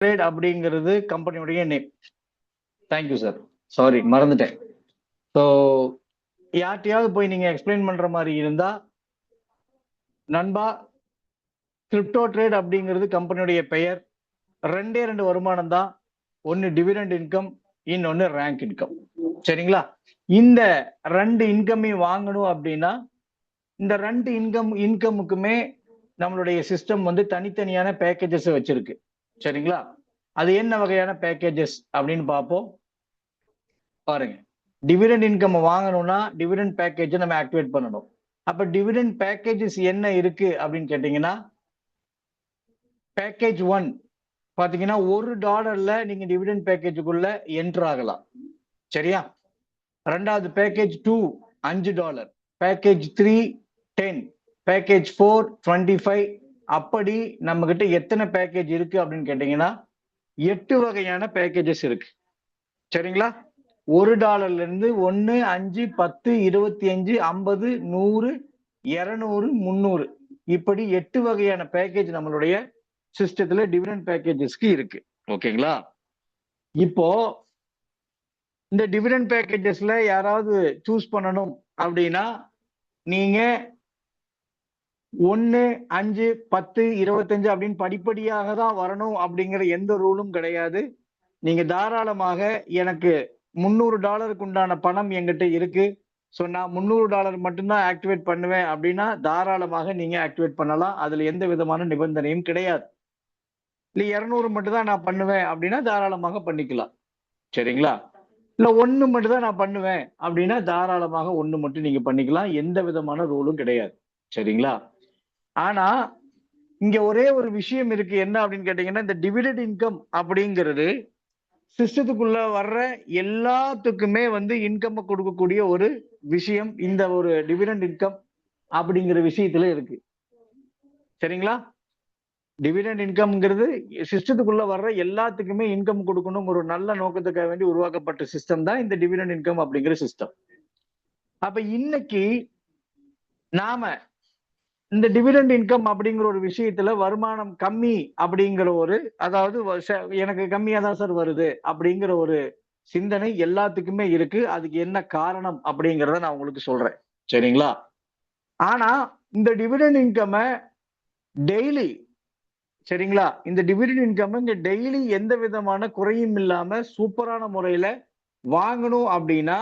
Trade அப்படிங்கிறது கம்பெனியுடைய name. Thank you sir, sorry மறந்துட்டேன். ஸோ யார்ட்டையாவது போய் நீங்க எக்ஸ்பிளைன் பண்ற மாதிரி இருந்தா, நண்பா கிரிப்டோ ட்ரேட் அப்படிங்கிறது கம்பெனியுடைய பெயர். ரெண்டே ரெண்டு வருமானம் தான், ஒன்னு டிவிடெண்ட் இன்கம், இன்னொன்னு ரேங்க் இன்கம். சரிங்களா? இந்த ரெண்டு இன்கமையும் வாங்கணும் அப்படின்னா இந்த ரெண்டு இன்கமுக்குமே நம்மளுடைய சிஸ்டம் வந்து தனித்தனியான பேக்கேஜஸ் வச்சிருக்கு. சரிங்களா? அது என்ன வகையான பேக்கேஜஸ் அப்படின்னு பார்ப்போம். பாருங்க, டிவிடெண்ட் இன்கம் வாங்கணும்னா டிவிடெண்ட் பேக்கேஜ் நம்ம ஆக்டிவேட் பண்ணணும். அப்ப டிவிடெண்ட் பேக்கேஜஸ் என்ன இருக்கு அப்படின்னு கேட்டீங்கன்னா, பேக்கேஜ் 1 பாத்தீங்கன்னா $1 நீங்க டிவிடெண்ட் பேக்கேஜுக்குள்ள என்டர் ஆகலாம். சரியா? ரெண்டாவது பேக்கேஜ் 2 $5, பேக்கேஜ் 3 10, பேக்கேஜ் 4 25. அப்படி நம்ம கிட்ட எத்தனை பேக்கேஜ் இருக்கு அப்படின்னு கேட்டீங்கன்னா 8 வகையான பேக்கேஜஸ் இருக்கு. சரிங்களா? $1 இருந்து 1, 5, 10, 25, 50, 100, 200, 300 இப்படி 8 வகையான பேக்கேஜ் நம்மளுடைய சிஸ்டத்துல டிவிடெண்ட் பேக்கேஜஸ்க்கு இருக்கு. ஓகேங்களா? இப்போ இந்த டிவிடெண்ட் பேக்கேஜஸ்ல யாராவது சூஸ் பண்ணணும் அப்படின்னா நீங்க 1, 5, 10, 25 அப்படின்னு படிப்படியாக தான் வரணும் அப்படிங்கிற எந்த ரூலும் கிடையாது. நீங்க தாராளமாக எனக்கு $300 உண்டான பணம் என்கிட்ட இருக்கு, ஸோ நான் $300 மட்டும்தான் ஆக்டிவேட் பண்ணுவேன் அப்படின்னா தாராளமாக நீங்க ஆக்டிவேட் பண்ணலாம். அதுல எந்த விதமான நிபந்தனையும் கிடையாது. இல்ல 200 மட்டும் தான் நான் பண்ணுவேன் அப்படின்னா தாராளமாக பண்ணிக்கலாம். சரிங்களா? இல்ல 1 மட்டும் தான் நான் பண்ணுவேன் அப்படின்னா தாராளமாக 1 மட்டும் நீங்க பண்ணிக்கலாம். எந்த விதமான ரூலும் கிடையாது. சரிங்களா? ஆனா இங்க ஒரே ஒரு விஷயம் இருக்கு. என்ன அப்படின்னு கேட்டீங்கன்னா, இந்த டிவிடெண்ட் இன்கம் அப்படிங்கிறது சிஸ்டத்துக்குள்ள வர்ற எல்லாத்துக்குமே வந்து இன்கம் கொடுக்கக்கூடிய ஒரு விஷயம் இந்த ஒரு டிவிடெண்ட் இன்கம் அப்படிங்கிற விஷயத்துல இருக்கு. சரிங்களா? டிவிடெண்ட் இன்கம்ங்கிறது சிஸ்டத்துக்குள்ள வர்ற எல்லாத்துக்குமே இன்கம் கொடுக்கணும் ஒரு நல்ல நோக்கத்துக்காக வேண்டி உருவாக்கப்பட்ட சிஸ்டம் தான் இந்த டிவிடெண்ட் இன்கம் அப்படிங்கிற சிஸ்டம். அப்ப இன்னைக்கு நாம இந்த டிவிடெண்ட் இன்கம் அப்படிங்கிற ஒரு விஷயத்துல வருமானம் கம்மி அப்படிங்கிற ஒரு, அதாவது எனக்கு கம்மியா தான் சார் வருது அப்படிங்கிற ஒரு சிந்தனை எல்லாத்துக்குமே இருக்கு. அதுக்கு என்ன காரணம் அப்படிங்கறத நான் உங்களுக்கு சொல்றேன். சரிங்களா? ஆனா இந்த டிவிடெண்ட் இன்கம் டெய்லி, சரிங்களா, இந்த டிவிடெண்ட் இன்கம் இங்க டெய்லி எந்த விதமான குறையும் இல்லாம சூப்பரான முறையில வாங்கணும் அப்படின்னா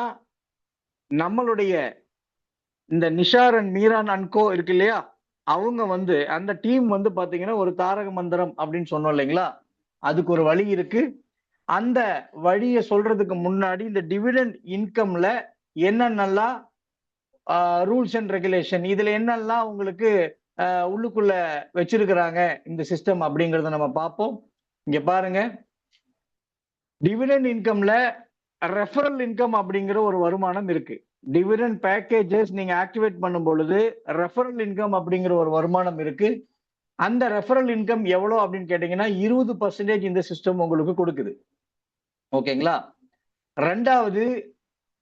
நம்மளுடைய இந்த நிஷார் அண்ட் மீரான் அண்ட் கோ இருக்கு இல்லையா, அவங்க வந்து அந்த டீம் வந்து பாத்தீங்கன்னா ஒரு தாரக மந்திரம் அப்படின்னு சொன்னோம் இல்லைங்களா, அதுக்கு ஒரு வழி இருக்கு. அந்த வழியை சொல்றதுக்கு முன்னாடி இந்த டிவிடெண்ட் இன்கம்ல என்னென்னலாம் ரூல்ஸ் அண்ட் ரெகுலேஷன், இதுல என்னெல்லாம் உங்களுக்கு உள்ளுக்குள்ள வச்சிருக்கிறாங்க இந்த சிஸ்டம் அப்படிங்கறத நம்ம பார்ப்போம். இங்க பாருங்க, டிவிடெண்ட் இன்கம்ல ரெஃபரல் இன்கம் அப்படிங்கிற ஒரு வருமானம் இருக்கு. டிவிடெண்ட் பேக்கேஜஸ் நீங்க ஆக்டிவேட் பண்ணும் பொழுது ரெஃபரல் இன்கம் அப்படிங்கிற ஒரு வருமானம் இருக்கு. அந்த ரெஃபரல் இன்கம் எவ்வளவு அப்படின்னு கேட்டீங்கன்னா 20% இந்த சிஸ்டம் உங்களுக்கு கொடுக்குது. ஓகேங்களா? ரெண்டாவது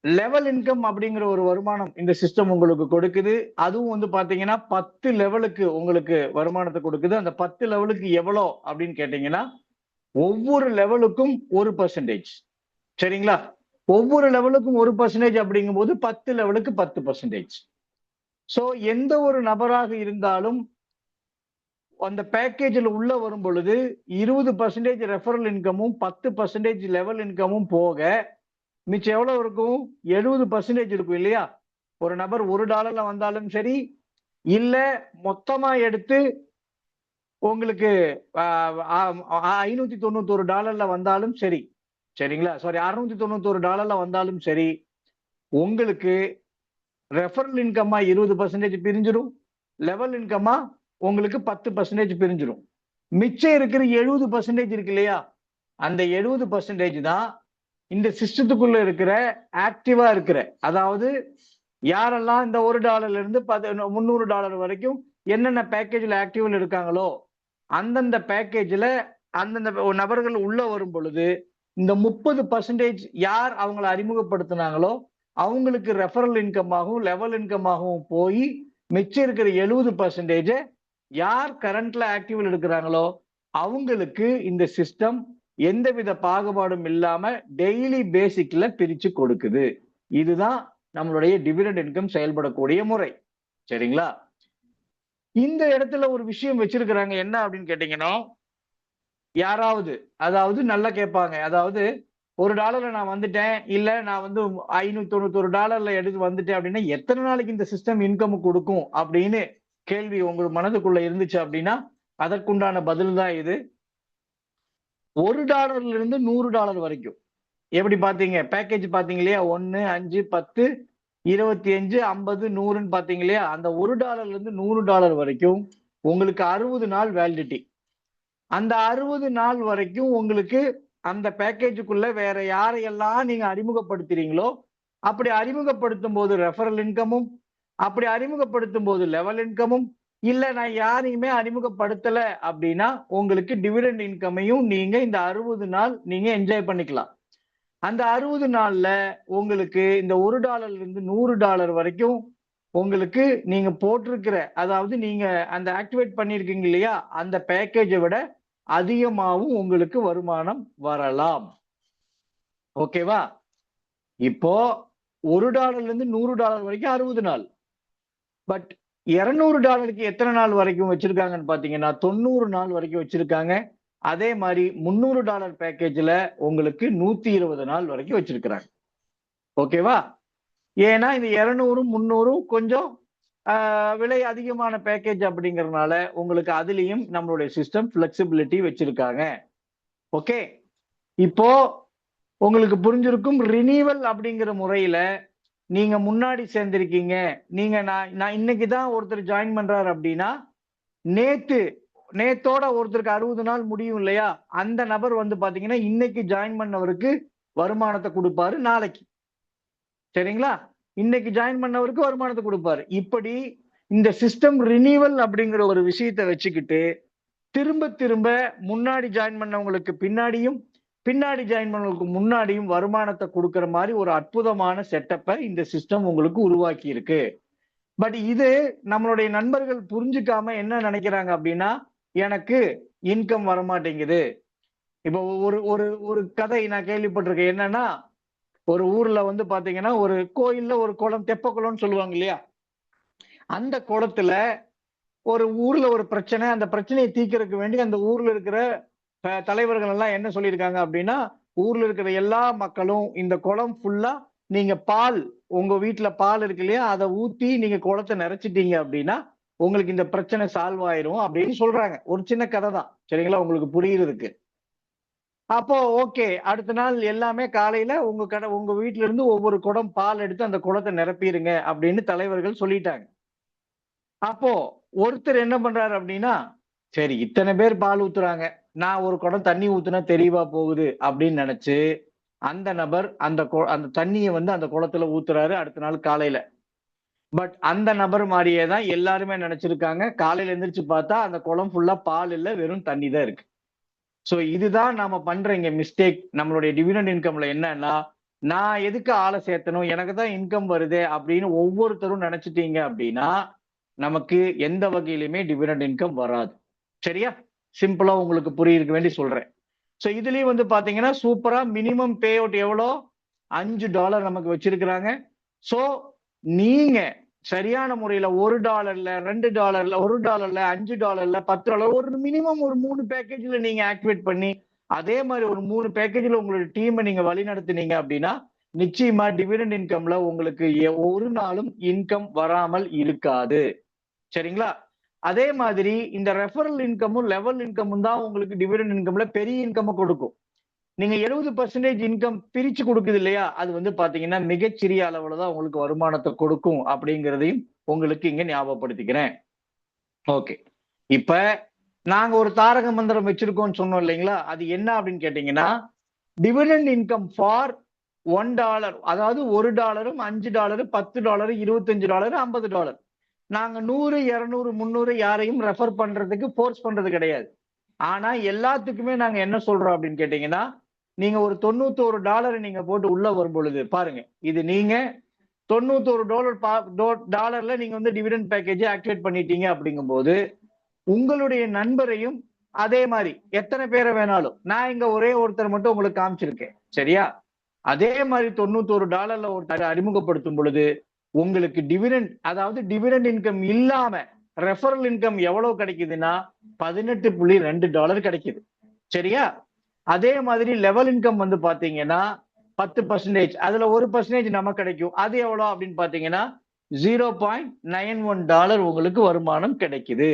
லெவல் இன்கம் அப்படிங்கிற ஒரு வருமானம் இந்த சிஸ்டம் உங்களுக்கு கொடுக்குது. அதுவும் வந்து பாத்தீங்கன்னா 10 லெவலுக்கு உங்களுக்கு வருமானத்தை கொடுக்குது. அந்த 10 லெவலுக்கு எவ்வளோ அப்படின்னு கேட்டீங்கன்னா ஒவ்வொரு லெவலுக்கும் 1%. சரிங்களா? ஒவ்வொரு லெவலுக்கும் 1% அப்படிங்கும் போது 10 லெவலுக்கு 10%. சோ எந்த ஒரு நபராக இருந்தாலும் அந்த பேக்கேஜில் உள்ள வரும் பொழுது 20% ரெஃபரல் இன்கமும் 10% லெவல் இன்கமும் போக மிச்சம் எவ்வளவு இருக்கும்? 70% இருக்கும் இல்லையா? ஒரு நபர் $1 வந்தாலும் சரி, இல்ல மொத்தமா எடுத்து உங்களுக்கு $591 வந்தாலும் சரி, சரிங்களா, சாரி $691 வந்தாலும் சரி, உங்களுக்கு ரெஃபரல் இன்கமா 20% பிரிஞ்சிடும், லெவல் இன்கமா உங்களுக்கு 10% பிரிஞ்சிடும். மிச்சம் இருக்கிற 70% இருக்கு இல்லையா, அந்த 70% தான் இந்த சிஸ்டத்துக்குள்ள இருக்கிற ஆக்டிவா இருக்கிற, அதாவது யாரெல்லாம் இந்த $1 இருந்து $300 வரைக்கும் என்னென்ன பேக்கேஜ்ல ஆக்டிவ்ல இருக்காங்களோ அந்தந்த பேக்கேஜ்ல அந்தந்த நபர்கள் உள்ள வரும் பொழுது இந்த 30% யார் அவங்களை அறிமுகப்படுத்தினாங்களோ அவங்களுக்கு ரெஃபரல் இன்கமாகவும் லெவல் இன்கமாகவும் போய் மிச்சம் இருக்கிற 70% யார் கரண்ட்ல ஆக்டிவ்ல இருக்கிறாங்களோ அவங்களுக்கு இந்த சிஸ்டம் எந்தவித பாகுபாடும் இல்லாம டெய்லி பேசிக்ல பிரிச்சு கொடுக்குது. இதுதான் நம்மளுடைய டிவிடெண்ட் இன்கம் செயல்படக்கூடிய முறை. சரிங்களா? இந்த இடத்துல ஒரு விஷயம் வச்சிருக்கிறாங்க. என்ன அப்படின்னு கேட்டீங்கன்னா, யாராவது அதாவது நல்லா கேட்பாங்க. அதாவது $1 நான் வந்துட்டேன். இல்ல நான் வந்து $591 எடுத்து வந்துட்டேன் அப்படின்னா, எத்தனை நாளைக்கு இந்த சிஸ்டம் இன்கம் கொடுக்கும் அப்படின்னு கேள்வி உங்க மனதுக்குள்ள இருந்துச்சு அப்படின்னா, அதற்குண்டான பதில் தான் இது. $1 இருந்து $100 வரைக்கும். எப்படி பாத்தீங்க? பேக்கேஜ் பாத்தீங்க இல்லையா? 1, 5, 10, 25, 50, 100ன்னு பாத்தீங்க இல்லையா? அந்த $1 இருந்து $100 வரைக்கும் உங்களுக்கு 60 நாள் வேலிடிட்டி. அந்த 60 நாள் வரைக்கும் உங்களுக்கு அந்த பேக்கேஜுக்குள்ள வேற யாரையெல்லாம் நீங்க அறிமுகப்படுத்துறீங்களோ, அப்படி அறிமுகப்படுத்தும் போது ரெஃபரல் இன்கமும், அப்படி அறிமுகப்படுத்தும் போது லெவல் இன்கமும், இல்ல நான் யாரையுமே அறிமுகப்படுத்தல அப்படின்னா, உங்களுக்கு டிவிடெண்ட் இன்கமையும் நீங்க இந்த 60 நாள் நீங்க என்ஜாய் பண்ணிக்கலாம். அந்த 60 நாள்ல உங்களுக்கு இந்த $1 இருந்து $100 வரைக்கும் உங்களுக்கு நீங்க போட்டிருக்கிற அதாவது நீங்க அந்த ஆக்டிவேட் பண்ணிருக்கீங்க இல்லையா? அந்த பேக்கேஜை விட அதிகமாவும் உங்களுக்கு வருமானம் வரலாம். ஓகேவா? இப்போ $1 இருந்து $100 வரைக்கும் 60 நாள். பட் $200க்கு எத்தனை நாள் வரைக்கும் வச்சிருக்காங்கன்னு பாத்தீங்கன்னா 90 நாள் வரைக்கும் வச்சிருக்காங்க. அதே மாதிரி $300 பேக்கேஜ்ல உங்களுக்கு 120 நாள் வரைக்கும் வச்சிருக்கிறாங்க. ஓகேவா? ஏன்னா இந்த 200, 300 கொஞ்சம் விலை அதிகமான பேக்கேஜ் அப்படிங்கறதுனால உங்களுக்கு அதுலயும் நம்மளுடைய சிஸ்டம் பிளெக்சிபிலிட்டி வச்சிருக்காங்க. ஓகே, இப்போ உங்களுக்கு புரிஞ்சிருக்கும். ரினிவல் அப்படிங்கிற முறையில நீங்க முன்னாடி சேர்ந்திருக்கீங்க. நீங்க நான் இன்னைக்கு தான் ஒருத்தர் ஜாயின் பண்றாரு அப்படின்னா, நேத்தோட ஒருத்தருக்கு 60 நாள் முடியும் இல்லையா? அந்த நபர் வந்து பாத்தீங்கன்னா இன்னைக்கு ஜாயின் பண்ணவருக்கு வருமானத்தை கொடுப்பாரு நாளைக்கு. சரிங்களா? இன்னைக்கு ஜாயின் பண்ணவருக்கு வருமானத்தை கொடுப்பாரு. இப்படி இந்த சிஸ்டம் ரினிவல் அப்படிங்கிற ஒரு விஷயத்தை வச்சுக்கிட்டு திரும்ப திரும்ப முன்னாடி ஜாயின் பண்ணவங்களுக்கு பின்னாடியும், பின்னாடி ஜாயின் பண்ணவங்களுக்கு முன்னாடியும் வருமானத்தை கொடுக்கிற மாதிரி ஒரு அற்புதமான செட்டப்பை இந்த சிஸ்டம் உங்களுக்கு உருவாக்கி இருக்கு. பட் இது நம்மளுடைய நண்பர்கள் புரிஞ்சுக்காம என்ன நினைக்கிறாங்க அப்படின்னா, எனக்கு இன்கம் வரமாட்டேங்குது. இப்போ ஒரு ஒரு ஒரு கதை நான் கேள்விப்பட்டிருக்கேன். என்னன்னா, ஒரு ஊர்ல வந்து பாத்தீங்கன்னா ஒரு கோயில்ல ஒரு குளம், தெப்ப குளம்னு சொல்லுவாங்க இல்லையா? அந்த குளத்துல ஒரு ஊர்ல ஒரு பிரச்சனை. அந்த பிரச்சனையை தீர்க்கறதுக்கு வேண்டி அந்த ஊர்ல இருக்கிற தலைவர்கள் எல்லாம் என்ன சொல்லியிருக்காங்க அப்படின்னா, ஊர்ல இருக்கிற எல்லா மக்களும் இந்த குளம் ஃபுல்லா நீங்க பால், உங்க வீட்டுல பால் இருக்கு இல்லையா? அதை ஊத்தி நீங்க குளத்தை நிறைச்சிட்டீங்க அப்படின்னா உங்களுக்கு இந்த பிரச்சனை சால்வ் ஆயிரும் அப்படின்னு சொல்றாங்க. ஒரு சின்ன கதை தான். சரிங்களா? உங்களுக்கு புரியுறதுக்கு. அப்போ ஓகே. அடுத்த நாள் எல்லாமே காலையில உங்க வீட்ல இருந்து ஒவ்வொரு குடம் பால் எடுத்து அந்த குடத்தை நிரப்பிருங்க அப்படின்னு தலைவர்கள் சொல்லிட்டாங்க. அப்போ ஒருத்தர் என்ன பண்றாரு அப்படின்னா, சரி இத்தனை பேர் பால் ஊத்துறாங்க. நான் ஒரு குடம் தண்ணி ஊத்துனா தெரியவா போகுது அப்படின்னு நினைச்சு, அந்த நபர் அந்த தண்ணிய வந்து அந்த குளத்துல ஊத்துறாரு அடுத்த நாள் காலையில. பட் அந்த நபர் மாரியே தான் எல்லாருமே நினைச்சிருக்காங்க. காலையில எந்திரிச்சு பார்த்தா அந்த குளம் ஃபுல்லா பால் இல்ல, வெறும் தண்ணி தான் இருக்கு. சோ இதுதான் நாம பண்ற இங்க மிஸ்டேக். நம்மளுடைய டிவிடெண்ட் இன்கம்ல என்னன்னா, நான் எதுக்கு ஆளை சேர்த்தணும், எனக்கு தான் இன்கம் வருதே அப்படின்னு ஒவ்வொருத்தரும் நினைச்சிட்டீங்க அப்படின்னா, நமக்கு எந்த வகையிலுமே டிவிடெண்ட் இன்கம் வராது. சரியா? சிம்பிளா உங்களுக்கு புரியுறதுக்கு வேண்டி சொல்றேன். சோ இதுலயும் வந்து பாத்தீங்கன்னா சூப்பரா மினிமம் பே அவுட் எவ்வளோ? $5 நமக்கு வச்சிருக்கிறாங்க. சோ நீங்க சரியான முறையில $1, $2, $1, $5, $10 ஒரு மினிமம் ஒரு 3 பேக்கேஜ்ல நீங்க ஆக்டிவேட் பண்ணி, அதே மாதிரி ஒரு 3 பேக்கேஜ்ல உங்களோட டீமை நீங்க வழி நடத்துனீங்க அப்படின்னா, நிச்சயமா டிவிடெண்ட் இன்கம்ல உங்களுக்கு ஒரு நாளும் இன்கம் வராமல் இருக்காது. சரிங்களா? அதே மாதிரி இந்த ரெஃபரல் இன்கமும் லெவல் இன்கமும் தான் உங்களுக்கு டிவிடெண்ட் இன்கம்ல பெரிய இன்கம் கொடுக்கும். நீங்க 70% இன்கம் பிரிச்சு கொடுக்குது இல்லையா? அது வந்து பாத்தீங்கன்னா மிகச்சிறிய அளவுல தான் உங்களுக்கு வருமானத்தை கொடுக்கும் அப்படிங்கிறதையும் உங்களுக்கு இங்க ஞாபகப்படுத்திக்கிறேன். ஓகே. இப்ப நாங்க ஒரு தாரக மந்திரம் வச்சிருக்கோம்னு சொன்னோம் இல்லைங்களா? அது என்ன அப்படின்னு கேட்டீங்கன்னா, டிவிடெண்ட் இன்கம் ஃபார் $1, அதாவது $1, $5, $10, $25, $50. நாங்க 100, 200, 300 யாரையும் ரெஃபர் பண்றதுக்கு ஃபோர்ஸ் பண்றது கிடையாது. ஆனா எல்லாத்துக்குமே நாங்க என்ன சொல்றோம் அப்படின்னு கேட்டீங்கன்னா, நீங்க ஒரு $91 நீங்க போட்டு உள்ள வரும் பொழுது பாருங்க, இது நீங்க $91 நீங்க வந்து டிவிடெண்ட் பேக்கேஜ் ஆக்டிவேட் பண்ணிட்டீங்க அப்படிங்கும்போது, உங்களுடைய நண்பரையும் அதே மாதிரி எத்தனை பேரை வேணாலும், நான் இங்க ஒரே ஒருத்தர் மட்டும் உங்களுக்கு காமிச்சிருக்கேன். சரியா? அதே மாதிரி $91 ஒருத்தர் அறிமுகப்படுத்தும் பொழுது உங்களுக்கு டிவிடெண்ட், அதாவது டிவிடெண்ட் இன்கம் இல்லாம ரெஃபரல் இன்கம் எவ்வளவு கிடைக்குதுன்னா $18.2 கிடைக்குது. சரியா? அதே மாதிரி லெவல் இன்கம் வந்து பாத்தீங்கன்னா 10%, அதுல 1% நமக்கு கிடைக்கும். அது எவ்வளவு அப்படின்னு பாத்தீங்கன்னா $0.91 உங்களுக்கு வருமானம் கிடைக்குது.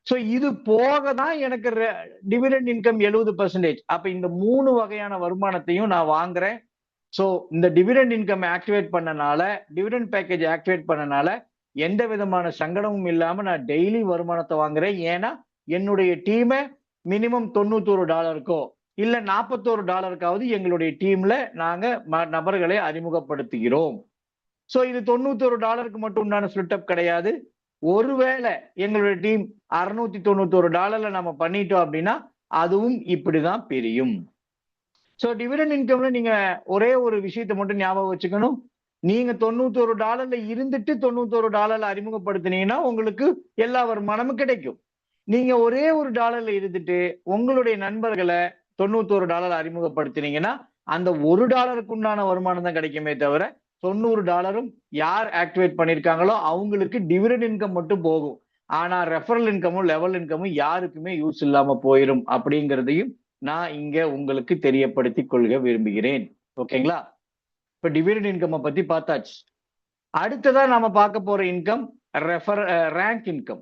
சோ இது போக தான் எனக்கு டிவிடெண்ட் இன்கம் 70%. அப்ப இந்த 3 வகையான வருமானத்தையும் நான் வாங்குறேன். சோ இந்த டிவிடெண்ட் இன்கம் ஆக்டிவேட் பண்ணனால, டிவிடெண்ட் பேக்கேஜ் ஆக்டிவேட் பண்ணனால எந்த விதமான சங்கடமும் இல்லாம நான் டெய்லி வருமானத்தை வாங்குறேன். ஏன்னா என்னுடைய டீமை மினிமம் $91க்கோ இல்ல $41க்காவது எங்களுடைய டீம்ல நாங்க நபர்களை அறிமுகப்படுத்துகிறோம். சோ இது $91க்கு மட்டும் உண்டான ஸ்பிளிட் அப் கிடையாது. ஒருவேளை எங்களுடைய டீம் $691 நம்ம பண்ணிட்டோம் அப்படின்னா அதுவும் இப்படிதான் பிரியும். சோ டிவிடெண்ட் இன்கம்ல நீங்க ஒரே ஒரு விஷயத்தை மட்டும் ஞாபகம் வச்சுக்கணும். நீங்க $91 இருந்துட்டு $91 அறிமுகப்படுத்தினீங்கன்னா உங்களுக்கு எல்லா வருமானமும் கிடைக்கும். நீங்க ஒரே ஒரு டாலர்ல இருந்துட்டு உங்களுடைய நண்பர்களை $91 அறிமுகப்படுத்தினீங்கன்னா அந்த $1க்கு உண்டான வருமானம் தான் கிடைக்குமே தவிர $90 யார் ஆக்டிவேட் பண்ணிருக்காங்களோ அவங்களுக்கு டிவிடெண்ட் இன்கம் மட்டும் போகும். ஆனா ரெஃபரல் இன்கமும் லெவல் இன்கமும் யாருக்குமே யூஸ் இல்லாம போயிடும் அப்படிங்கிறதையும் நான் இங்க உங்களுக்கு தெரியப்படுத்தி கொள்க விரும்புகிறேன். ஓகேங்களா? இப்ப டிவிடெண்ட் இன்கம் பத்தி பார்த்தாச்சு. அடுத்ததா நாம பார்க்க போற இன்கம் ரேங்க் இன்கம்.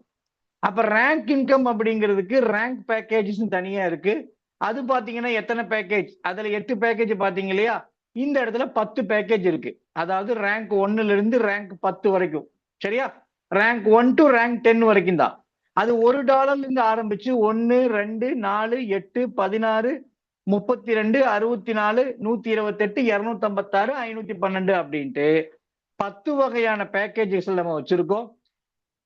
அப்ப ரேங்க் இன்கம் அப்படிங்கிறதுக்கு ரேங்க் பேக்கேஜஸ் தனியா இருக்கு. அது பாத்தீங்கன்னா எத்தனை பேக்கேஜ், அதுல 8 பேக்கேஜ் பாத்தீங்க இல்லையா? இந்த இடத்துல 10 பேக்கேஜ் இருக்கு. அதாவது ரேங்க் 1ல இருந்து ரேங்க் 10 வரைக்கும். சரியா? ரேங்க் 1 டு ரேங்க் 10 வரைக்கும் தான். அது $1 இருந்து ஆரம்பிச்சு 1, 2, 4, 8, 16, 32, 64, 128, 256, 512 அப்படின்ட்டு 10 வகையான பேக்கேஜஸ் நம்ம வச்சிருக்கோம்.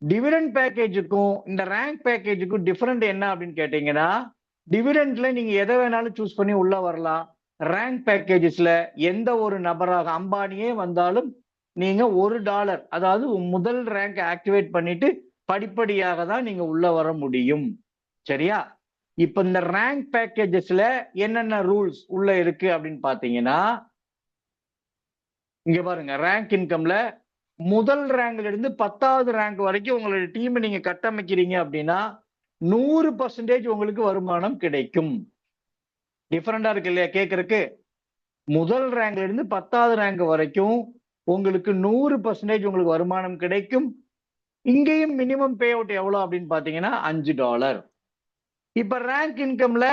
டிவிடெண்ட் பேக்கேஜுக்கும் இந்த ரேங்க் பேக்கேஜுக்கும் டிஃபரெண்ட் என்ன அப்படின்னு கேட்டீங்கன்னா, டிவிடெண்ட்ல நீங்க எதை வேணாலும் சூஸ் பண்ணி உள்ள வரலாம். ரேங்க் பேக்கேஜஸ்ல எந்த ஒரு நபராக அம்பானியே வந்தாலும் நீங்க $1, அதாவது முதல் ரேங்க் ஆக்டிவேட் பண்ணிட்டு படிப்படியாக தான் நீங்க உள்ள வர முடியும். சரியா? இப்ப இந்த ரேங்க் பேக்கேஜஸ்ல என்னென்ன ரூல்ஸ் உள்ள இருக்கு அப்படின்னு பாத்தீங்கன்னா, இங்க பாருங்க, ரேங்க் இன்கம்ல முதல் ரேங்க்ல இருந்து 10வது ரேங்க் வரைக்கும் உங்களுடைய டீம் நீங்க கட்டமைக்கிறீங்க அப்படின்னா 100% உங்களுக்கு வருமானம் கிடைக்கும். டிஃபரெண்டா இருக்கு இல்லையா கேட்கறதுக்கு? முதல் ரேங்க்ல இருந்து 10வது ரேங்க் வரைக்கும் உங்களுக்கு 100% உங்களுக்கு வருமானம் கிடைக்கும். இங்கேயும் மினிமம் பே அவுட் எவ்வளவு அப்படின்னு பாத்தீங்கன்னா $5. இப்ப ரேங்க் இன்கம்ல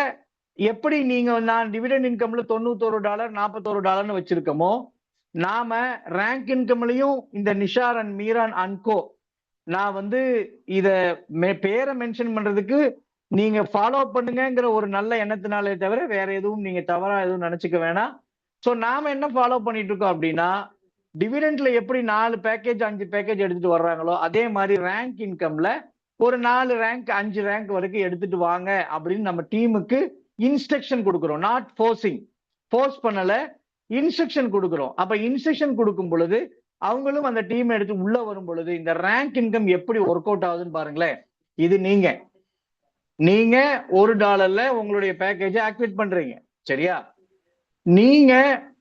எப்படி நீங்க நான் டிவிடெண்ட் இன்கம்ல $91, $41 வச்சிருக்கோமோ, நாம ரேங்க் இன்கம்லயும் இந்த நிஷார் அண்ட் மீரான் அன்கோ, நான் வந்து இத பேரை மென்ஷன் பண்றதுக்கு நீங்க ஃபாலோ பண்ணுங்கிற ஒரு நல்ல எண்ணத்தினாலே தவிர வேற எதுவும் நீங்க தவறா எதுவும் நினைச்சுக்க வேணாம். சோ நாம என்ன ஃபாலோ பண்ணிட்டு இருக்கோம் அப்படின்னா, டிவிடெண்ட்ல எப்படி 4 பேக்கேஜ் 5 பேக்கேஜ் எடுத்துட்டு வர்றாங்களோ அதே மாதிரி ரேங்க் இன்கம்ல ஒரு 4 ரேங்க் 5 ரேங்க் வரைக்கும் எடுத்துட்டு வாங்க அப்படின்னு நம்ம டீமுக்கு இன்ஸ்ட்ரக்ஷன் கொடுக்குறோம். நாட் ஃபோர்சிங், ஃபோர்ஸ் பண்ணல, இன்ஸ்ட்ரக்ஷன் கொடுக்குறோம். அப்ப இன்ஸ்ட்ரக்ஷன் கொடுக்கும் பொழுது அவங்களும் அந்த டீம் எடுத்து உள்ள வரும் பொழுது இந்த ரேங்க் இன்கம் எப்படி ஒர்க் அவுட் ஆகுதுன்னு பாருங்களேன். இது நீங்க $1 உங்களுடைய பேக்கேஜை ஆக்டிவேட் பண்றீங்க. சரியா? நீங்க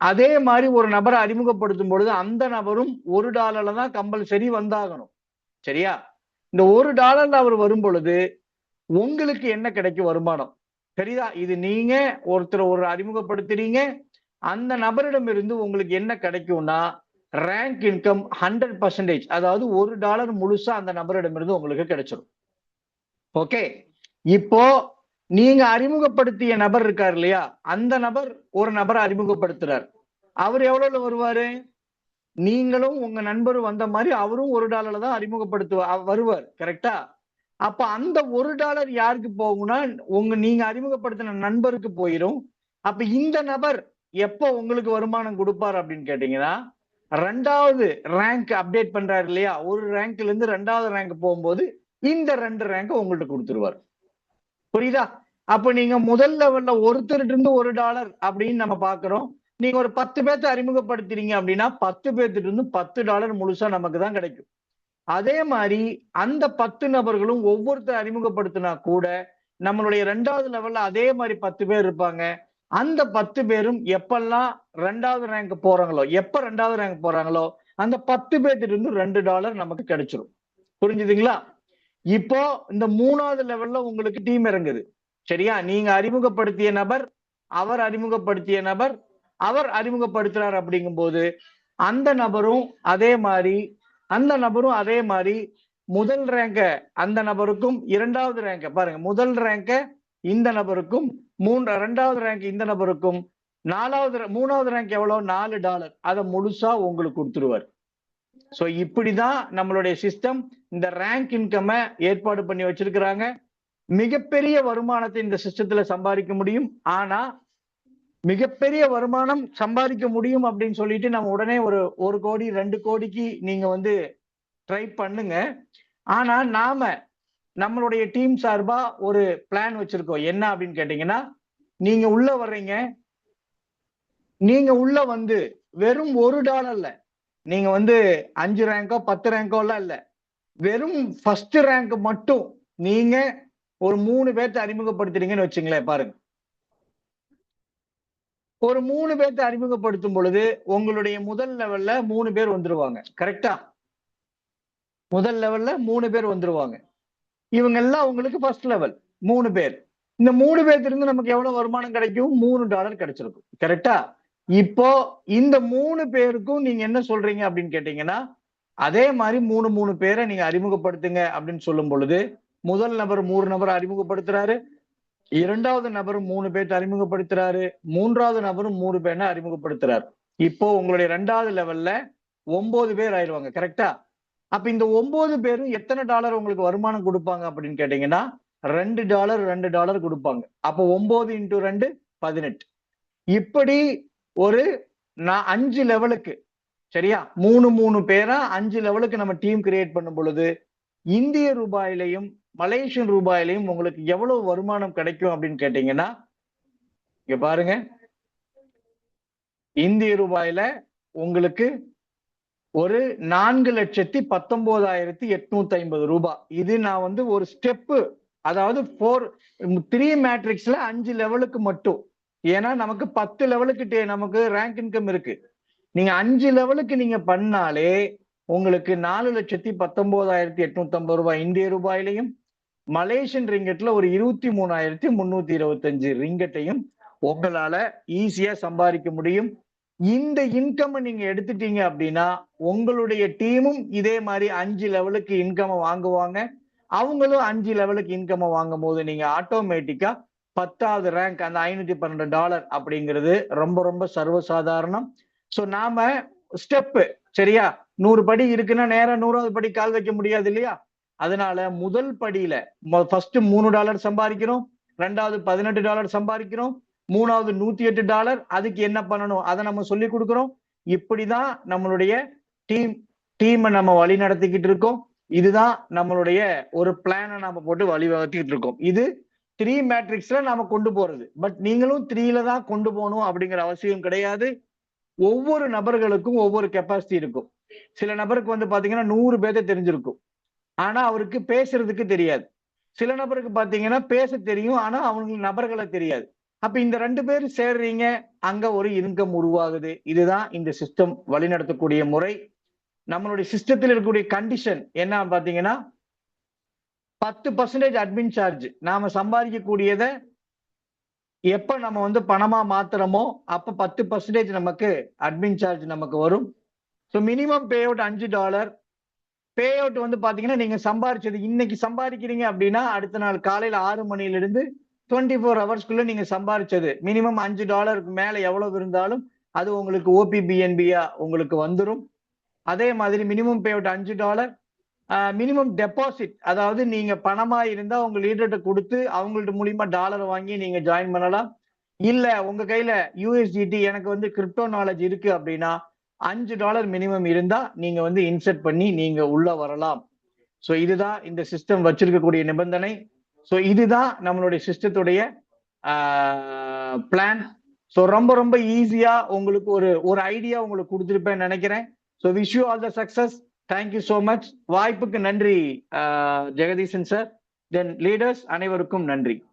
அதே மாதிரி ஒரு நபரை அறிமுகப்படுத்தும் பொழுது அந்த நபரும் $1 தான் கம்பல்சரி வந்தாகணும். சரியா? இந்த $1 அவர் வரும் பொழுது உங்களுக்கு என்ன கிடைக்கும் வருமானம்? சரிதா? இது நீங்க ஒருத்தர் ஒரு அறிமுகப்படுத்துறீங்க, அந்த நபரிடம் இருந்து உங்களுக்கு என்ன கிடைக்கும்னா ரேங்க் இன்கம் 100%, அதாவது $1 முழுசா அந்த நபரிடம் இருந்து உங்களுக்கு கிடைச்சிடும். ஓகே, இப்போ நீங்க அறிமுகப்படுத்திய நபர் இருக்கார் இல்லையா, அந்த நபர் ஒரு நபரை அறிமுகப்படுத்துறார். அவர் எவ்வளவுல வருவாரு? நீங்களும் உங்க நண்பரும் வந்த மாதிரி அவரும் $1 தான் வருவார். கரெக்டா? அப்ப அந்த $1 யாருக்கு போகும்னா நீங்க அறிமுகப்படுத்தின நண்பருக்கு போயிடும். அப்ப இந்த நபர் எப்போ உங்களுக்கு வருமானம் கொடுப்பார் அப்படின்னு கேட்டீங்கன்னா, 2வது ரேங்க் அப்டேட் பண்றாரு இல்லையா, ஒரு ரேங்க்ல இருந்து 2வது ரேங்க் போகும்போது இந்த 2 ரேங்க் உங்கள்ட்ட கொடுத்துருவார். புரியுதா? அப்ப நீங்க முதல் லெவல்ல ஒருத்தருக்கு இருந்து $1 அப்படின்னு நம்ம பாக்குறோம். நீங்க ஒரு 10 பேர்த்த அறிமுகப்படுத்துறீங்க அப்படின்னா 10 பேர்த்துட்டு இருந்து $10 முழுசா நமக்கு தான் கிடைக்கும். அதே மாதிரி அந்த 10 நபர்களும் ஒவ்வொருத்தர் அறிமுகப்படுத்தினா கூட நம்மளுடைய 2வது லெவல்ல அதே மாதிரி 10 பேர் இருப்பாங்க. அந்த 10 பேரும் எப்பெல்லாம் 2வது ரேங்க் போறாங்களோ, எப்ப 2வது ரேங்க் போறாங்களோ அந்த 10 பேர்த்திட்ட இருந்து $2 நமக்கு கிடைச்சிரும். புரிஞ்சுதுங்களா? இப்போ இந்த 3வது லெவல்ல உங்களுக்கு டீம் இறங்குது. சரியா? நீங்க அறிமுகப்படுத்திய நபர், அவர் அறிமுகப்படுத்திய நபர், அவர் அறிமுகப்படுத்துறார் அப்படிங்கும்போது அந்த நபரும் அதே மாதிரி முதல் ரேங்க அந்த நபருக்கும் 2வது ரேங்க பாருங்க, முதல் ரேங்க இந்த நபருக்கும் 2வது ரேங்க் இந்த நபருக்கும் 3வது ரேங்க் எவ்வளவு $4 அதை முழுசா உங்களுக்கு கொடுத்துருவார். சோ இப்படிதான் நம்மளுடைய சிஸ்டம் இந்த ரேங்க் இன்கம் ஏற்பாடு பண்ணி வச்சிருக்கிறாங்க. மிகப்பெரிய வருமானத்தை இந்த சிஸ்டத்துல சம்பாதிக்க முடியும். ஆனா மிகப்பெரிய வருமானம் சம்பாதிக்க முடியும் அப்படின்னு சொல்லிட்டு நம்ம உடனே ஒரு 1 கோடி 2 கோடிக்கு நீங்க வந்து ட்ரை பண்ணுங்க. ஆனா நம்மளுடைய டீம் சார்பா ஒரு பிளான் வச்சிருக்கோம். என்ன அப்படின்னு கேட்டீங்கன்னா, நீங்க உள்ள வர்றீங்க, நீங்க உள்ள வந்து வெறும் $1 நீங்க வந்து 5 ரேங்கோ 10 ரேங்கோ எல்லாம் இல்ல, வெறும் ஃபர்ஸ்ட் ரேங்க் மட்டும் நீங்க ஒரு 3 பேர்த்த அறிமுகப்படுத்துறீங்கன்னு வச்சுங்களேன். பாருங்க, ஒரு 3 பேர்த்த அறிமுகப்படுத்தும் பொழுது உங்களுடைய முதல் லெவல்ல 3 பேர் வந்துருவாங்க. கரெக்டா? முதல் லெவல்ல 3 பேர் வந்துருவாங்க. இவங்க எல்லாம் உங்களுக்கு ஃபர்ஸ்ட் லெவல் 3 பேர். இந்த 3 பேர்த்துல இருந்து நமக்கு எவ்வளவு வருமானம் கிடைக்கும்? $3 கிடைச்சிருக்கும். கரெக்டா? இப்போ இந்த 3 பேருக்கும் நீங்க என்ன சொல்றீங்க அப்படின்னு கேட்டீங்கன்னா, அதே மாதிரி 3 பேரை நீங்க அறிமுகப்படுத்துங்க அப்படின்னு சொல்லும் பொழுது, முதல் நபர் 3 நபரை அறிமுகப்படுத்துறாரு, 2வது நபரும் 3 பேர்த்த அறிமுகப்படுத்துறாரு, 3வது நபரும் 3 பேரை அறிமுகப்படுத்துறாரு. இப்போ உங்களுடைய 2வது லெவல்ல 9 பேர் ஆயிடுவாங்க. கரெக்டா? அப்ப இந்த 9 பேரும் எத்தனை டாலர் உங்களுக்கு வருமானம் கொடுப்பாங்க அப்படின்னு கேட்டீங்கன்னா, $2 கொடுப்பாங்க. அப்போ 9 × 2 18. இப்படி ஒரு 5 லெவலுக்கு, சரியா, 3 பேரா 5 லெவலுக்கு நம்ம டீம் கிரியேட் பண்ணும் பொழுது இந்திய ரூபாயிலையும் மலேசியன் ரூபாயிலையும் உங்களுக்கு எவ்வளவு வருமானம் கிடைக்கும் அப்படின்னு கேட்டீங்கன்னா, இங்க பாருங்க, இந்திய ரூபாயில உங்களுக்கு ஒரு 4,19,850 ரூபாய். இது நான் வந்து ஒரு ஸ்டெப்பு, அதாவது 3 மேட்ரிக்ஸ்ல 5 லெவலுக்கு மட்டும். ஏன்னா நமக்கு 10 லெவலுக்கு நமக்கு ரேங்க் இன்கம் இருக்கு. நீங்க 5 லெவலுக்கு நீங்க பண்ணாலே உங்களுக்கு 4,19,850 ரூபாய் இந்திய ரூபாயிலையும், மலேசியன் ரிங்கெட்ல ஒரு 23,325 ரிங்கெட்டையும் உங்களால ஈஸியா சம்பாதிக்க முடியும். இந்த இன்கம் நீங்க எடுத்துட்டீங்க அப்படின்னா உங்களுடைய டீமும் இதே மாதிரி 5 லெவலுக்கு இன்கம் வாங்குவாங்க. அவங்களும் 5 லெவலுக்கு இன்கம் வாங்கும் போது நீங்க ஆட்டோமேட்டிக்கா 10வது ரேங்க் அந்த $512 அப்படிங்கிறது ரொம்ப ரொம்ப சர்வசாதாரணம். சோ நாம ஸ்டெப், சரியா, 100 படி இருக்குன்னா நேரம் 100வது படி கால் வைக்க முடியாது இல்லையா? அதனால முதல் படியில ஃபர்ஸ்ட் $3 சம்பாதிக்கிறோம், 2வது $18 சம்பாதிக்கிறோம், 3வது $108. அதுக்கு என்ன பண்ணணும் அதை நம்ம சொல்லி கொடுக்கிறோம். இப்படிதான் நம்மளுடைய டீமை நம்ம வழி நடத்திக்கிட்டு இருக்கோம். இதுதான் நம்மளுடைய ஒரு பிளானை நாம போட்டு வழிவகுத்திட்டு இருக்கோம். இது 3 மேட்ரிக்ஸ்ல நாம கொண்டு போறது. பட் நீங்களும் 3ல தான் கொண்டு போகணும் அப்படிங்கிற அவசியம் கிடையாது. ஒவ்வொரு நபர்களுக்கும் ஒவ்வொரு கெப்பாசிட்டி இருக்கும். சில நபருக்கு வந்து பாத்தீங்கன்னா 100 பேர்த்த தெரிஞ்சிருக்கும், ஆனா அவருக்கு பேசுறதுக்கு தெரியாது. சில நபருக்கு பாத்தீங்கன்னா பேச தெரியும், ஆனா அவங்களுக்கு நபர்களை தெரியாது. அப்ப இந்த 2 பேரும் சேர்றீங்க, அங்க ஒரு இன்கம் உருவாகுது. இதுதான் இந்த சிஸ்டம் வழிநடத்தக்கூடிய முறை. நம்மளுடைய சிஸ்டத்தில் இருக்கக்கூடிய கண்டிஷன் என்ன பாத்தீங்கன்னா, 10% அட்மின் சார்ஜ். நாம சம்பாதிக்கக்கூடியதை எப்ப நம்ம வந்து பணமா மாத்துறோமோ அப்ப 10% நமக்கு அட்மின் சார்ஜ் நமக்கு வரும். So minimum pay out $5. Pay out வந்து பாத்தீங்கன்னா நீங்க சம்பாதிச்சது இன்னைக்கு சம்பாதிக்கிறீங்க அப்படின்னா அடுத்த நாள் காலையில 6 மணிலிருந்து 24 ஹவர்ஸ்க்குள்ள நீங்க சம்பாதிச்சது மினிமம் $5 மேல எவ்வளவு இருந்தாலும் அது உங்களுக்கு OPBNB-யா உங்களுக்கு வந்துடும். அதே மாதிரி minimum pay out $5. Minimum deposit, அதாவது நீங்க பணமா இருந்தா உங்க லீடர்கிட்ட கொடுத்து அவங்கள்ட்ட மூலியமா டாலர் வாங்கி நீங்க ஜாயின் பண்ணலாம். இல்ல உங்க கையில USDT எனக்கு வந்து கிரிப்டோ நாலேஜ் இருக்கு அப்படின்னா $5 மினிமம் இருந்தா நீங்க வந்து இன்செர்ட் பண்ணி நீங்க உள்ள வரலாம். ஸோ இதுதான் இந்த சிஸ்டம் வச்சிருக்கக்கூடிய நிபந்தனை. ஸோ இதுதான் நம்மளுடைய சிஸ்டத்துடைய பிளான். ஸோ ரொம்ப ரொம்ப ஈஸியா உங்களுக்கு ஒரு ஐடியா உங்களுக்கு கொடுத்துருப்பேன்னு நினைக்கிறேன். So wish you all the success. Thank you so much. வாய்ப்புக்கு நன்றி ஜெகதீசன் சார். தென் லீடர்ஸ் அனைவருக்கும் நன்றி.